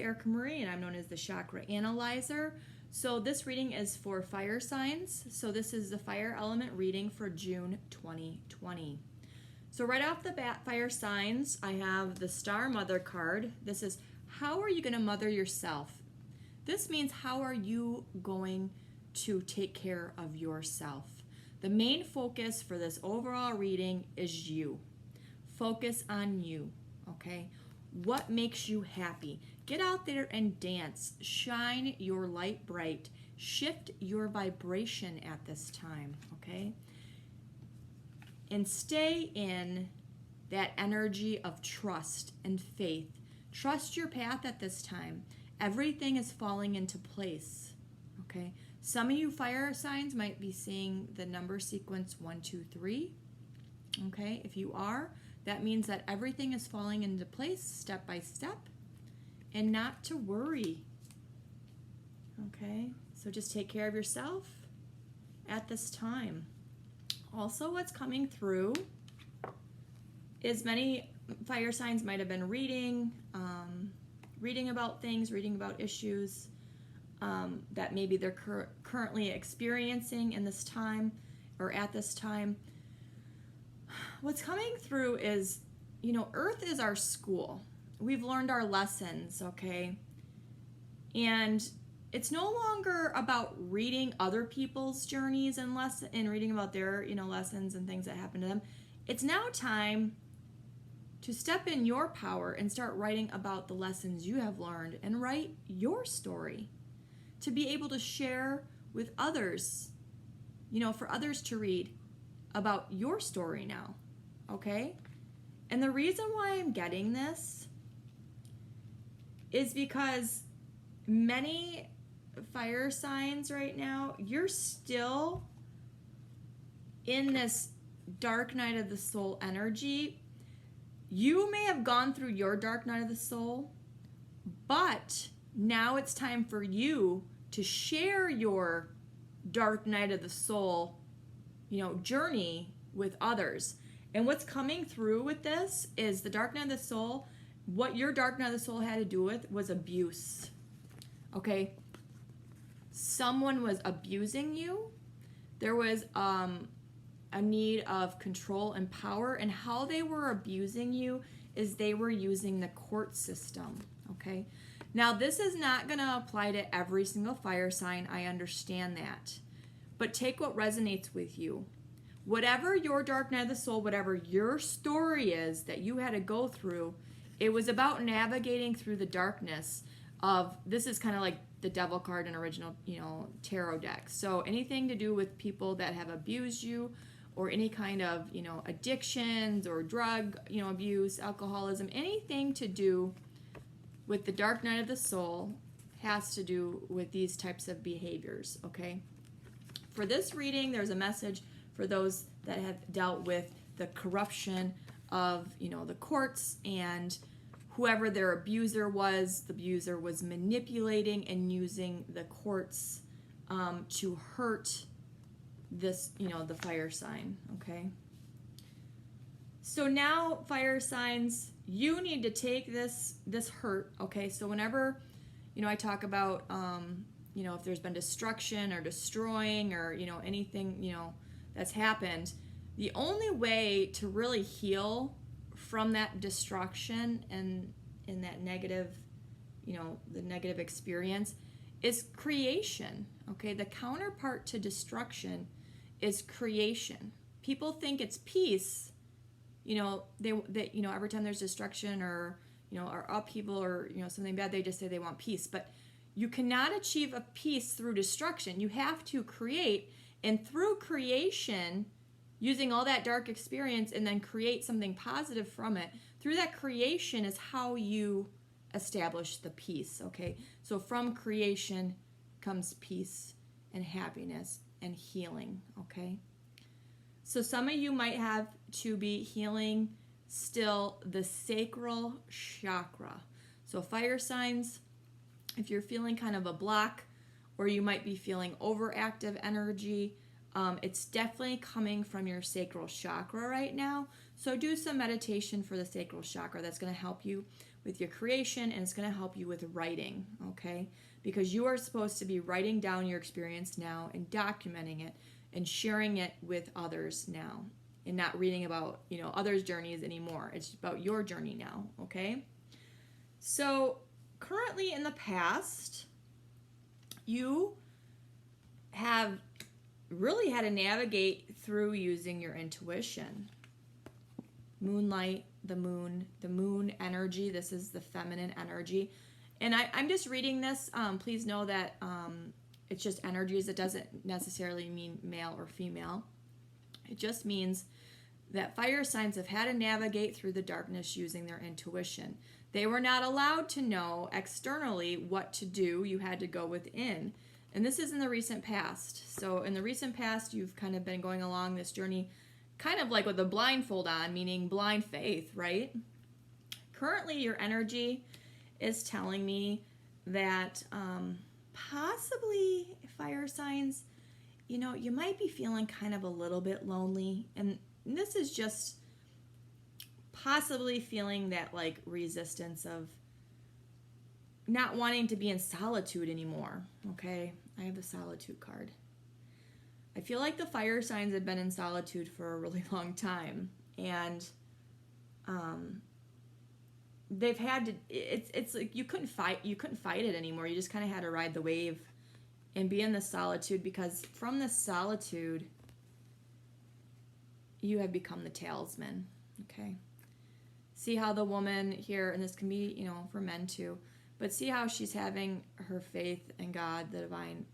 Erica Marie, and I'm known as the Chakra Analyzer. So this reading is for fire signs. So this is the fire element reading for June 2020. So right off the bat, fire signs, I have the Star Mother card. This is, how are you going to mother yourself? This means, how are you going to take care of yourself? The main focus for this overall reading is you. Focus on you, okay? What makes you happy? Get out there and dance. Shine your light bright. Shift your vibration at this time, okay? And stay in that energy of trust and faith. Trust your path at this time. Everything is falling into place, okay? Some of you fire signs might be seeing the number sequence 1, 2, 3, okay? If you are, that means that everything is falling into place step by step, and not to worry, okay? So just take care of yourself at this time. Also, what's coming through is many fire signs might have been reading about things, reading about issues that maybe they're currently experiencing in this time or at this time. What's coming through is, you know, Earth is our school. We've learned our lessons, okay? And it's no longer about reading other people's journeys and reading about their, you know, lessons and things that happen to them. It's now time to step in your power and start writing about the lessons you have learned and write your story to be able to share with others, you know, for others to read about your story now, okay? And the reason why I'm getting this is because many fire signs right now, you're still in this dark night of the soul energy. You may have gone through your dark night of the soul, but now it's time for you to share your dark night of the soul, you know, journey with others. And what's coming through with this is the dark night of the soul. What your dark night of the soul had to do with was abuse. Okay? Someone was abusing you. There was a need of control and power, and how they were abusing you is they were using the court system, okay? Now, this is not going to apply to every single fire sign. I understand that. But take what resonates with you. Whatever your dark night of the soul, whatever your story is that you had to go through, it was about navigating through the darkness of, this is kind of like the devil card in original, you know, tarot deck. So anything to do with people that have abused you, or any kind of, you know, addictions or drug, you know, abuse, alcoholism, anything to do with the dark night of the soul has to do with these types of behaviors, okay? For this reading, there's a message for those that have dealt with the corruption of, you know, the courts, and whoever their abuser was, the abuser was manipulating and using the courts to hurt this, you know, the fire sign, okay? So now, fire signs, you need to take this hurt, okay? So whenever, you know, I talk about, you know, if there's been destruction or destroying or, you know, anything, you know, that's happened, the only way to really heal from that destruction and in that negative, you know, the negative experience is creation, okay? The counterpart to destruction is creation. People think it's peace, you know, they you know, every time there's destruction or, you know, or upheaval or, you know, something bad, they just say they want peace. But you cannot achieve a peace through destruction. You have to create, and through creation, using all that dark experience and then create something positive from it, through that creation is how you establish the peace, okay? So from creation comes peace and happiness and healing, okay? So some of you might have to be healing still the sacral chakra. So fire signs, if you're feeling kind of a block, or you might be feeling overactive energy, it's definitely coming from your sacral chakra right now. So do some meditation for the sacral chakra. That's going to help you with your creation, and it's going to help you with writing, okay? Because you are supposed to be writing down your experience now and documenting it and sharing it with others now, and not reading about, others' journeys anymore. It's about your journey now, okay? So currently in the past, you have really had to navigate through using your intuition. Moonlight, the moon energy. This is the feminine energy. And I'm just reading this. Please know that it's just energies. It doesn't necessarily mean male or female. It just means that fire signs have had to navigate through the darkness using their intuition. They were not allowed to know externally what to do. You had to go within. And this is in the recent past. So in the recent past, you've kind of been going along this journey kind of like with a blindfold on, meaning blind faith, right? Currently, your energy is telling me that possibly fire signs, you might be feeling kind of a little bit lonely. And this is just possibly feeling that like resistance of not wanting to be in solitude anymore, okay? I have the solitude card. I feel like the fire signs have been in solitude for a really long time, and they've had to. It's like you couldn't fight it anymore. You just kind of had to ride the wave and be in the solitude, because from the solitude, you have become the talisman. Okay. See how the woman here, and this can be for men too, but see how she's having her faith in God, the divine,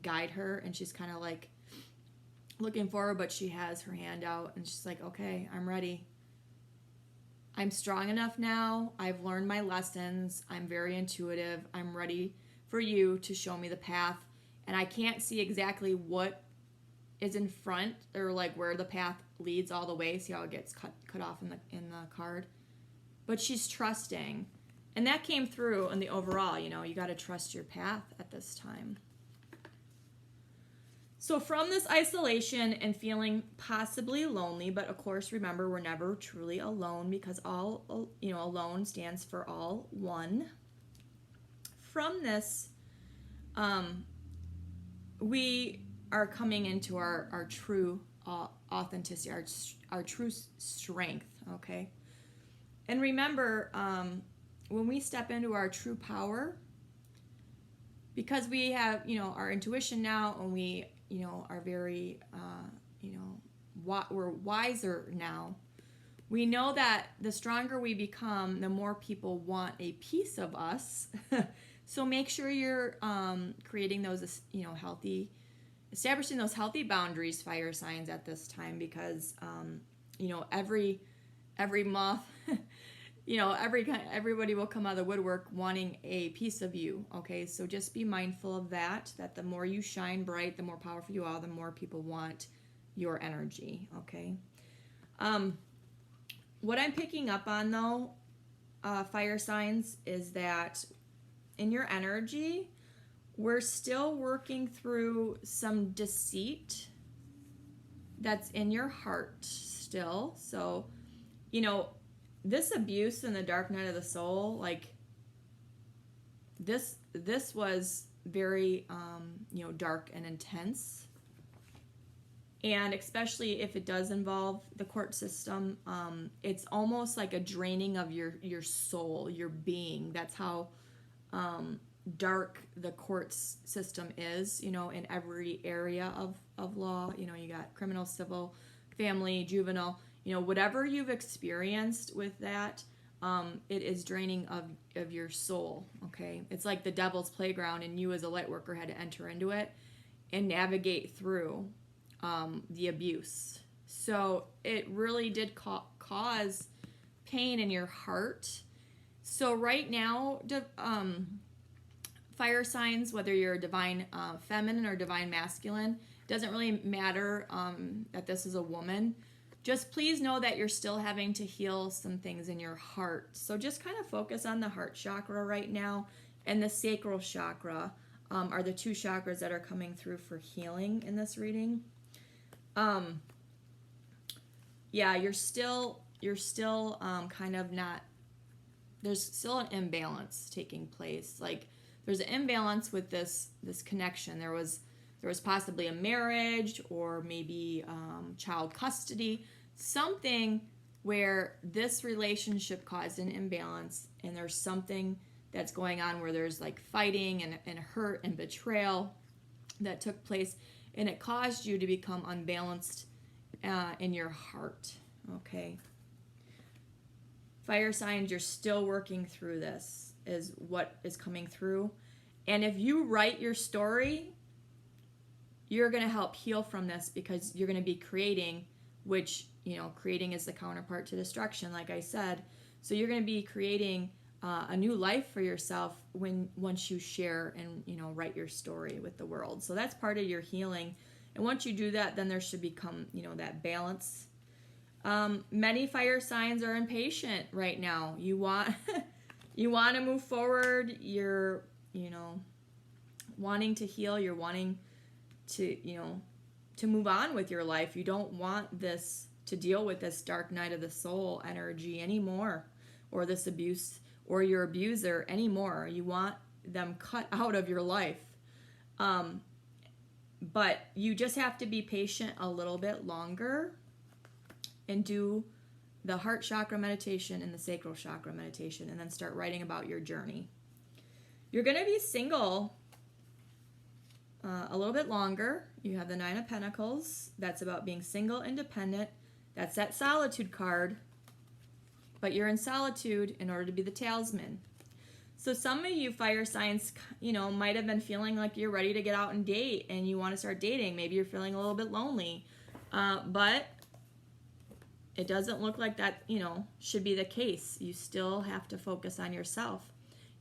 guide her, and she's kind of like looking forward, but she has her hand out and she's like, okay, I'm ready. I'm strong enough now. I've learned my lessons. I'm very intuitive. I'm ready for you to show me the path. And I can't see exactly what is in front, or like where the path leads all the way. See how it gets cut off in the card. But she's trusting. And that came through in the overall, you got to trust your path at this time. So from this isolation and feeling possibly lonely, but of course, remember, we're never truly alone, because alone stands for all one. From this, we are coming into our true authenticity, our true strength, okay? And remember, when we step into our true power, because we have, our intuition now, and we are very, we're wiser now. We know that the stronger we become, the more people want a piece of us. So make sure you're creating those, establishing those healthy boundaries, fire signs, at this time, because, every moth, everybody will come out of the woodwork wanting a piece of you, okay? So just be mindful of that the more you shine bright, the more powerful you are, the more people want your energy, okay? What I'm picking up on, though, fire signs, is that in your energy, we're still working through some deceit that's in your heart still. So, this abuse in the dark night of the soul, like this was very dark and intense, and especially if it does involve the court system, it's almost like a draining of your soul, your being. That's how dark the courts system is, in every area of law. You got criminal, civil, family, juvenile. Whatever you've experienced with that, it is draining of your soul, okay? It's like the devil's playground, and you as a Lightworker had to enter into it and navigate through the abuse. So it really did cause pain in your heart. So right now, fire signs, whether you're a divine feminine or divine masculine, doesn't really matter that this is a woman. Just please know that you're still having to heal some things in your heart. So just kind of focus on the heart chakra right now, and the sacral chakra are the two chakras that are coming through for healing in this reading. You're still kind of not there's still an imbalance taking place. Like there's an imbalance with this connection. There was possibly a marriage or maybe child custody, something where this relationship caused an imbalance, and there's something that's going on where there's like fighting and hurt and betrayal that took place, and it caused you to become unbalanced in your heart. Okay. Fire signs, you're still working through this, is what is coming through. And if you write your story, you're going to help heal from this, because you're going to be creating, which, creating is the counterpart to destruction, like I said. So you're going to be creating a new life for yourself once you share and, write your story with the world. So that's part of your healing. And once you do that, then there should become, that balance. Many fire signs are impatient right now. You want to move forward. You're, wanting to heal. You're wanting to, to move on with your life. You don't want this to deal with this dark night of the soul energy anymore, or this abuse or your abuser anymore. You want them cut out of your life. But you just have to be patient a little bit longer and do the heart chakra meditation and the sacral chakra meditation, and then start writing about your journey. You're going to be single a little bit longer. You have the Nine of Pentacles. That's about being single, independent. That's that solitude card. But you're in solitude in order to be the talisman. So some of you fire signs, might have been feeling like you're ready to get out and date, and you want to start dating. Maybe you're feeling a little bit lonely. But it doesn't look like that, should be the case. You still have to focus on yourself.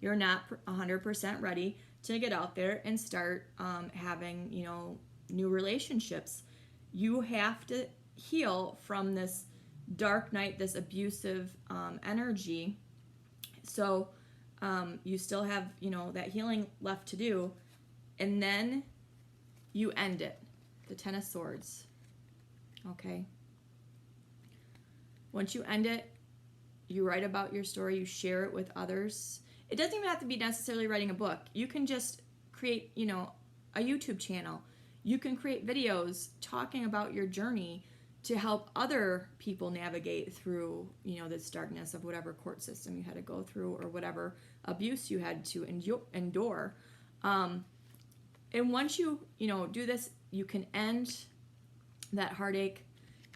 You're not 100% ready to get out there and start having, new relationships. You have to heal from this dark night, this abusive energy. So you still have, that healing left to do. And then you end it. The Ten of Swords. Okay. Once you end it, you write about your story, you share it with others. It doesn't even have to be necessarily writing a book. You can just create, a YouTube channel. You can create videos talking about your journey to help other people navigate through, this darkness of whatever court system you had to go through, or whatever abuse you had to endure. And once you, do this, you can end that heartache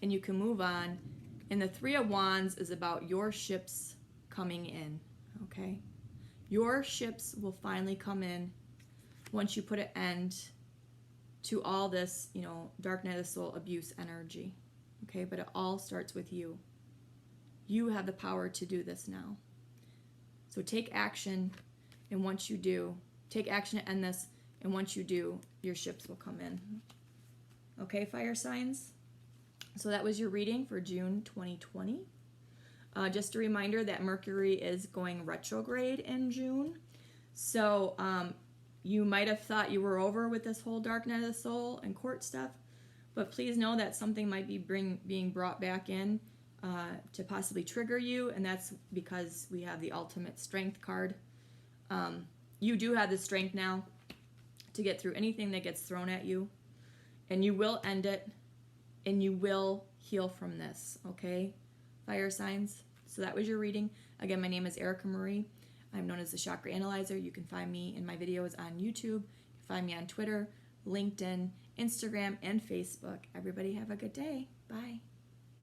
and you can move on. And the Three of Wands is about your ships coming in, okay? Your ships will finally come in once you put an end to all this, dark night of the soul abuse energy, okay? But it all starts with you. You have the power to do this now. So take action, and once you do, take action to end this, and once you do, your ships will come in. Okay, fire signs? So that was your reading for June 2020. Just a reminder that Mercury is going retrograde in June. So you might have thought you were over with this whole dark night of the soul and court stuff, but please know that something might be being brought back in to possibly trigger you, and that's because we have the ultimate strength card. You do have the strength now to get through anything that gets thrown at you, and you will end it, and you will heal from this, okay? Fire signs. So that was your reading. Again, my name is Erica Marie. I'm known as the Chakra Analyzer. You can find me in my videos on YouTube. You can find me on Twitter, LinkedIn, Instagram, and Facebook. Everybody have a good day. Bye.